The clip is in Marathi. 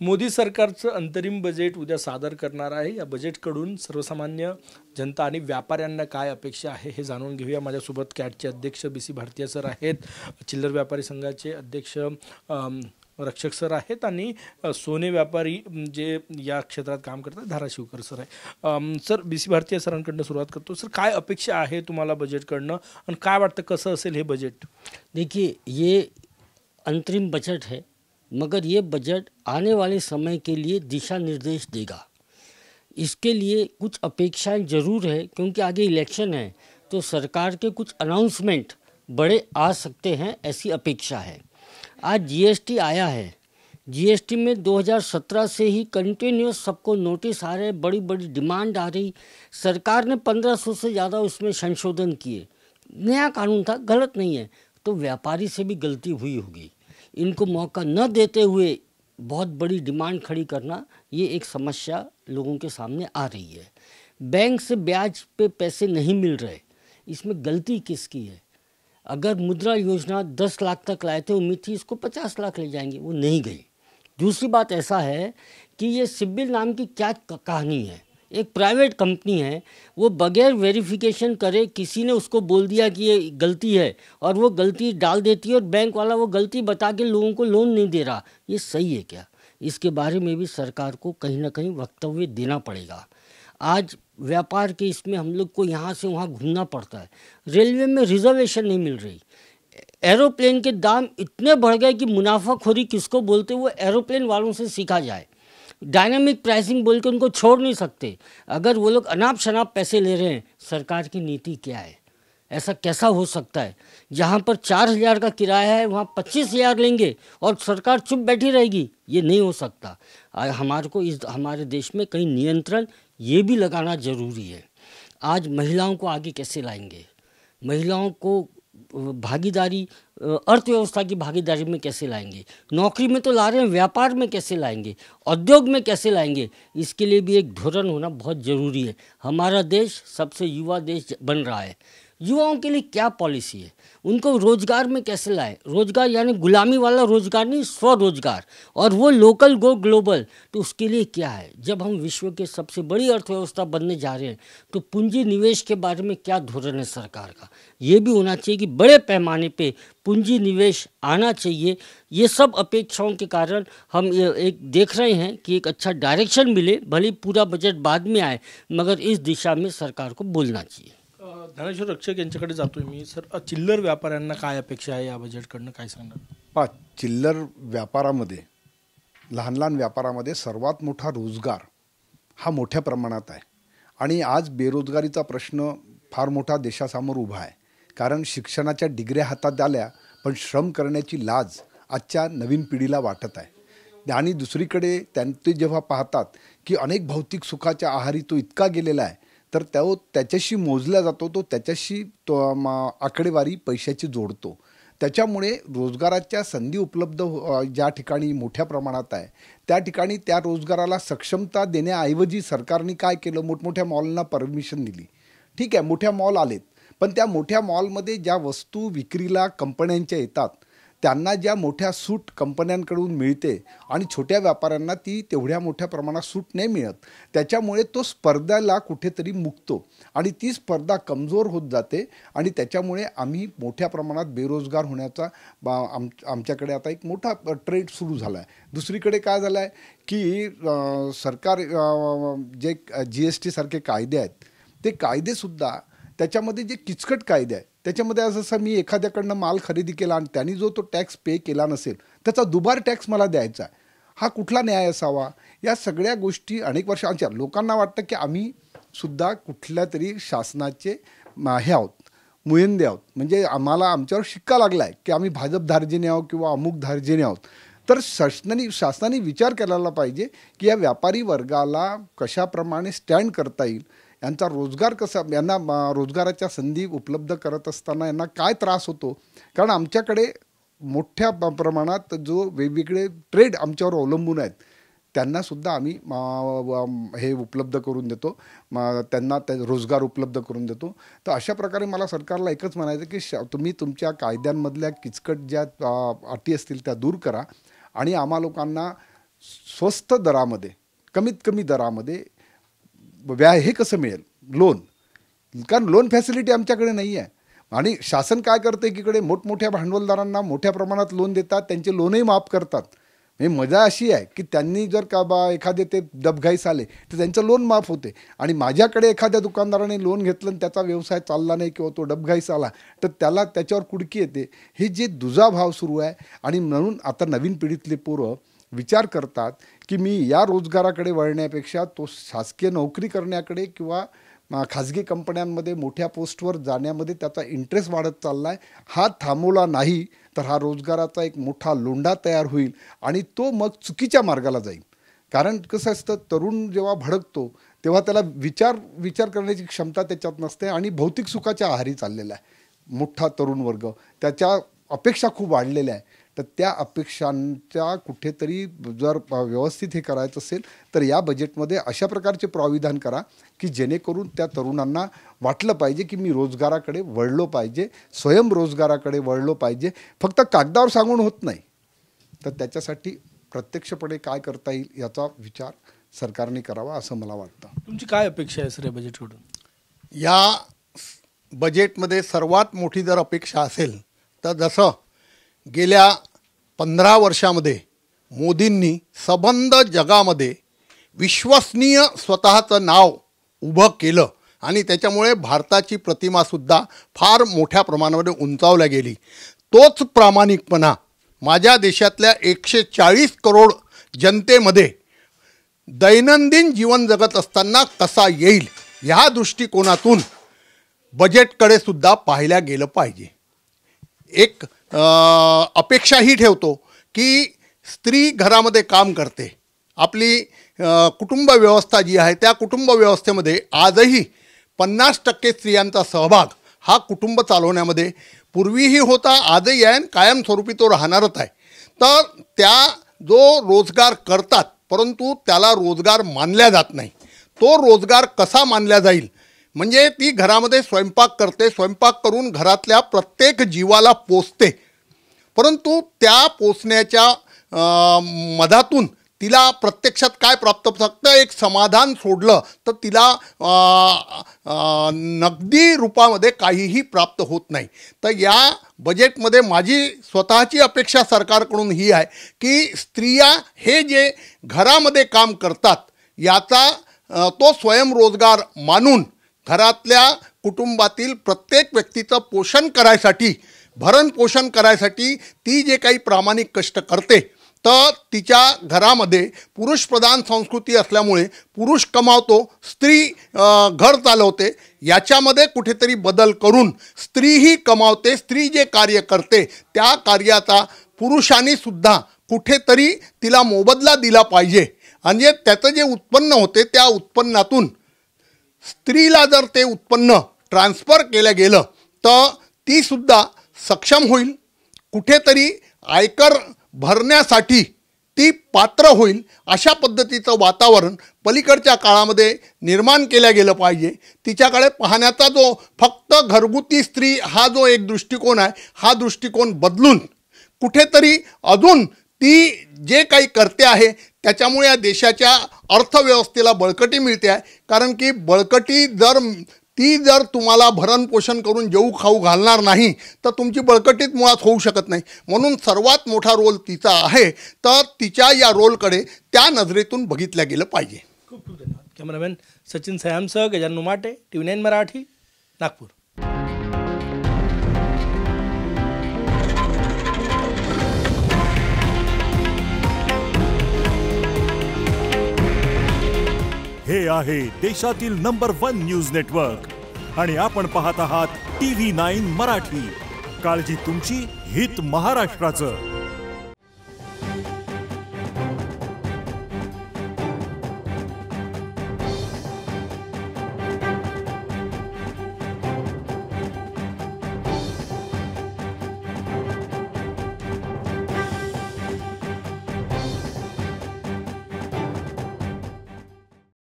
मोदी सरकारचं अंतरिम बजेट उद्या सादर करणार आहे. या बजेटकडून सर्वसामान्य जनता आणि व्यापाऱ्यांना काय अपेक्षा आहे हे जाणून घेऊया. माझ्यासोबत कॅटचे अध्यक्ष BC भारतीय सर आहेत, चिल्लर व्यापारी संघाचे अध्यक्ष रक्षक सर आहेत आणि सोने व्यापारी जे या क्षेत्रात काम करतात धाराशिवकर सर आहे. सर BC भारतीय सरांकडनं सुरुवात करतो. सर, काय अपेक्षा आहे तुम्हाला बजेटकडनं आणि काय वाटतं कसं असेल हे बजेट? देखिए, ये अंतरिम बजट है, मगर ये बजट आने वाले समय के लिए दिशा निर्देश देगा। इसके लिए कुछ अपेक्षाएं ज़रूर है, क्योंकि आगे इलेक्शन है तो सरकार के कुछ अनाउंसमेंट बड़े आ सकते हैं, ऐसी अपेक्षा है। आज GST आया है। GST में 2017 से ही कंटिन्यूस सबको नोटिस आ रहे, बड़ी बड़ी डिमांड आ रही। सरकार ने 1500 से ज़्यादा उसमें संशोधन किए। नया कानून था, गलत नहीं है, तो व्यापारी से भी गलती हुई होगी। इनको मौका न देते हुए बहुत बड़ी डिमांड खड़ी करना, ये एक समस्या लोगों के सामने आ रही है। बैंक से ब्याज पे पैसे नहीं मिल रहे, इसमें गलती किसकी है? अगर मुद्रा योजना 10 लाख तक लाए थे, उम्मीद थी इसको 50 लाख ले जाएंगे, वो नहीं गई। दूसरी बात ऐसा है कि ये सिबिल नाम की क्या कहानी है। एक प्राइवेट कंपनी है, वो बगैर वेरिफिकेशन करे किसी ने उसको बोल दिया कि ये गलती है और वो गलती डाल देती है और बैंक वाला वो गलती बता के लोगों को लोन नहीं दे रहा। ये सही है क्या? इसके बारे में भी सरकार को कहीं ना कहीं वक्तव्य देना पड़ेगा। आज व्यापार के इसमें हम लोग को यहाँ से वहाँ घूमना पड़ता है। रेलवे में रिजर्वेशन नहीं मिल रही। एरोप्लेन के दाम इतने बढ़ गए कि मुनाफाखोरी किसको बोलते वो एरोप्लेन वालों से सीखा जाए। डायनामिक प्राइसिंग बोल के उनको छोड़ नहीं सकते। अगर वो लोग अनाप शनाप पैसे ले रहे हैं, सरकार की नीति क्या है? ऐसा कैसा हो सकता है? जहाँ पर 4000 का किराया है वहाँ 25,000 लेंगे और सरकार चुप बैठी रहेगी? ये नहीं हो सकता। हमारे को हमारे देश में कहीं नियंत्रण ये भी लगाना ज़रूरी है। आज महिलाओं को आगे कैसे लाएंगे? महिलाओं को भागीदारी, अर्थव्यवस्था की भागीदारी में कैसे लाएंगे? नौकरी में तो ला रहे हैं, व्यापार में कैसे लाएंगे? उद्योग में कैसे लाएंगे? इसके लिए भी एक धोरण होना बहुत ज़रूरी है। हमारा देश सबसे युवा देश बन रहा है। युवाओं के लिए क्या पॉलिसी है? उनको रोजगार में कैसे लाए? रोजगार यानी गुलामी वाला रोजगार नहीं, स्वरोजगार, और वो लोकल गो ग्लोबल। तो उसके लिए क्या है? जब हम विश्व के सबसे बड़ी अर्थव्यवस्था बनने जा रहे हैं तो पूंजी निवेश के बारे में क्या धोरण है सरकार का? ये भी होना चाहिए कि बड़े पैमाने पे पूंजी निवेश आना चाहिए। ये सब अपेक्षाओं के कारण हम एक देख रहे हैं कि एक अच्छा डायरेक्शन मिले, भले पूरा बजट बाद में आए, मगर इस दिशा में सरकार को बोलना चाहिए। ज्ञानेश्वर रक्षक यांच्याकडे जातोय मी. सर, चिल्लर व्यापाऱ्यांना काय अपेक्षा आहे या बजेटकडनं, काय सांगणार? चिल्लर व्यापारामध्ये, लहान लहान व्यापारामध्ये सर्वात मोठा रोजगार हा मोठ्या प्रमाणात आहे आणि आज बेरोजगारीचा प्रश्न फार मोठा देशासमोर उभा आहे. कारण शिक्षणाच्या डिग्र्या हातात आल्या पण श्रम करण्याची लाज आजच्या नवीन पिढीला वाटत आहे. आणि दुसरीकडे त्यांचे जेव्हा पाहतात की अनेक भौतिक सुखाच्या आहारी तो इतका गेलेला आहे, तर त्याच्याशी मोजला जातो, तो त्याच्याशी आकडेवारी पैशाची जोडतो. त्याच्यामुळे रोजगाराच्या संधी उपलब्ध ज्या ठिकाणी मोठ्या प्रमाणात आहे त्या ठिकाणी त्या रोजगाराला सक्षमता देण्याऐवजी सरकारने काय केलं, मोठमोठ्या मॉलना परमिशन दिली. ठीक आहे, मोठ्या मॉल आलेत, पण त्या मोठ्या मॉलमध्ये ज्या वस्तू विक्रीला कंपन्यांच्या येतात त्यांना ज्या मोठ्या सूट कंपन्यांकडून मिळते आणि छोट्या व्यापाऱ्यांना ती तेवढ्या मोठ्या प्रमाणात सूट नाही मिळत. त्याच्यामुळे तो स्पर्धेला कुठेतरी मुकतो आणि ती स्पर्धा कमजोर होत जाते आणि त्याच्यामुळे आम्ही मोठ्या प्रमाणात बेरोजगार होण्याचा आमच्याकडे आता एक मोठा ट्रेंड सुरू झाला आहे. दुसरीकडे काय झालं आहे की सरकार जे GST सारखे कायदे आहेत ते कायदेसुद्धा त्याच्यामध्ये जे किचकट कायदे आहेत त्याच्यामध्ये असं मी एखाद्याकडनं माल खरेदी केला आणि त्यांनी जो तो टॅक्स पे केला नसेल त्याचा दुबार टॅक्स मला द्यायचा आहे, हा कुठला न्याय असावा? या सगळ्या गोष्टी अनेक वर्षांच्या लोकांना वाटतं की आम्ही सुद्धा कुठल्या तरी शासनाचे हे आहोत, मुयंदे आहोत, म्हणजे आम्हाला आमच्यावर शिक्का लागला आहे की आम्ही भाजप धार्जिणे आहोत किंवा अमुक धार्जिणे आहोत. तर शासनाने विचार करायला पाहिजे की या व्यापारी वर्गाला कशाप्रमाणे स्टँड करता येईल, यांचा रोजगार कसा, यांना रोजगाराच्या संधी उपलब्ध करत असताना यांना काय त्रास होतो. कारण आमच्याकडे मोठ्या प्रमाणात जो वेगवेगळे ट्रेड आमच्यावर अवलंबून आहेत त्यांनासुद्धा आम्ही हे उपलब्ध करून देतो, त्यांना रोजगार उपलब्ध करून देतो. तर अशा प्रकारे मला सरकारला एकच म्हणायचं की तुम्ही तुमच्या कायद्यांमधल्या किचकट ज्या अटी असतील त्या दूर करा आणि आम्हा लोकांना स्वस्त दरामध्ये, कमीत कमी दरामध्ये हे कसं मिळेल, लोन, कारण लोन फॅसिलिटी आमच्याकडे नाही आहे. आणि शासन काय करतं, एकीकडे मोठमोठ्या भांडवलदारांना मोठ्या प्रमाणात लोन देतात, त्यांचे लोनही माफ करतात. म्हणजे मजा अशी आहे की त्यांनी जर का एखादे ते डबघाईस आले तर त्यांचं लोन माफ होते. आणि माझ्याकडे एखाद्या दुकानदाराने लोन घेतलं आणि त्याचा व्यवसाय चालला नाही किंवा तो डबघाईस आला तर त्याला त्याच्यावर कुडकी येते. हे जे दुजाभाव सुरू आहे. आणि म्हणून आता नवीन पिढीतले पोरं विचार करतात की मी या रोजगाराकडे वळण्यापेक्षा तो शासकीय नोकरी करण्याकडे किंवा खाजगी कंपन्यांमध्ये मोठ्या पोस्टवर जाण्यामध्ये त्याचा इंटरेस्ट वाढत चालला आहे. हा थांबवला नाही तर हा रोजगाराचा एक मोठा लोंढा तयार होईल आणि तो मग चुकीच्या मार्गाला जाईल. कारण कसं असतं, तरुण जेव्हा भडकतो तेव्हा त्याला विचार करण्याची क्षमता त्याच्यात नसते आणि भौतिक सुखाच्या आहारी चाललेला आहे मोठा तरुण वर्ग. त्याच्या अपेक्षा खूप वाढलेल्या आहे. तर त्या अपेक्षांच्या कुठेतरी जर व्यवस्थित हे करायचं असेल तर या बजेटमध्ये अशा प्रकारचे प्राविधान करा की जेणेकरून त्या तरुणांना वाटलं पाहिजे की मी रोजगाराकडे वळलो पाहिजे, स्वयंरोजगाराकडे वळलो पाहिजे. फक्त कागदावर सांगून होत नाही. तर त्याच्यासाठी प्रत्यक्षपणे काय करता येईल याचा विचार सरकारने करावा असं मला वाटतं. तुमची काय अपेक्षा आहे सर या बजेटकडून? या बजेटमध्ये सर्वात मोठी जर अपेक्षा असेल तर जसं गेल्या 15 वर्षामध्ये मोदींनी सबंध जगामध्ये विश्वसनीय स्वतःचं नाव उभं केलं आणि त्याच्यामुळे भारताची प्रतिमासुद्धा फार मोठ्या प्रमाणामध्ये उंचावल्या गेली. तोच प्रामाणिकपणा माझ्या देशातल्या 140 करोड जनतेमध्ये दैनंदिन जीवन जगत असताना कसा येईल ह्या दृष्टिकोनातून बजेटकडे सुद्धा पाहिल्या गेलं पाहिजे. एक अपेक्षा ही ठेवतो की स्त्री घरामध्ये काम करते. आपली कुटुंब व्यवस्था जी आहे त्या कुटुंब व्यवस्थेमध्ये आजही 50% स्त्रियांचा सहभाग हा कुटुंब चालवण्यामध्ये पूर्वीही होता, आजही आहे, कायमस्वरूपी तो राहणारच आहे. तर त्या जो रोजगार करतात परंतु त्याला रोजगार मानल्या जात नाही. तो रोजगार कसा मानला जाईल, म्हणजे ती घरामध्ये स्वयंपाक करते, स्वयंपाक करून घरातल्या प्रत्येक जीवाला पोसते, परंतु त्या पोसण्याच्या मधातून तिला प्रत्यक्षात काय प्राप्त, फक्त एक समाधान सोडलं तर तिला नगदी रूपामध्ये काहीही प्राप्त होत नाही. तर या बजेटमध्ये माझी स्वतःची अपेक्षा सरकारकडून ही आहे की स्त्रिया हे जे घरामध्ये काम करतात याचा तो स्वयंरोजगार मानून घरातल्या कुटुंबातील प्रत्येक व्यक्तीचं पोषण करायसाठी, भरण पोषण करायसाठी ती जे काही प्रामाणिक कष्ट करते तर तिच्या घरामध्ये पुरुषप्रधान संस्कृती असल्यामुळे पुरुष कमावतो, स्त्री घर चालवते. याच्यामध्ये कुठेतरी बदल करून स्त्रीही कमावते, स्त्री जे कार्य करते त्या कार्याचा पुरुषांनी सुद्धा कुठेतरी तिला मोबदला दिला पाहिजे. म्हणजे त्याचं जे उत्पन्न होते त्या उत्पन्नातून स्त्रीला जर ते उत्पन्न ट्रान्सफर केलं गेलं तर तीसुद्धा सक्षम होईल, कुठेतरी आयकर भरण्यासाठी ती पात्र होईल. अशा पद्धतीचं वातावरण पलीकडच्या काळामध्ये निर्माण केलं गेलं पाहिजे. तिच्याकडे पाहण्याचा जो फक्त घरगुती स्त्री हा जो एक दृष्टिकोन आहे हा दृष्टिकोन बदलून कुठेतरी अजून ती जे काही करते आहे त्याच्यामुळे या देशाच्या अर्थव्यवस्थेला बळकटी मिळते आहे. कारण की बळकटी जर तुम्हाला भरण पोषण करून जेऊ खाऊ घालणार नाही तर तुमची बळकटीच मुळात होऊ शकत नाही. म्हणून सर्वात मोठा रोल तिचा आहे, तर तिच्या या रोलकडे त्या नजरेतून बघितलं गेलं पाहिजे. खूप खूप धन्यवाद. कॅमेरामॅन सचिन सयामसह गजानन उमाटे, TV9 मराठी, नागपूर. हे आहे देशातील नंबर 1 न्यूज नेटवर्क आणि आपण पाहत आहात TV9 मराठी. काळजी तुमची, हित महाराष्ट्राचं.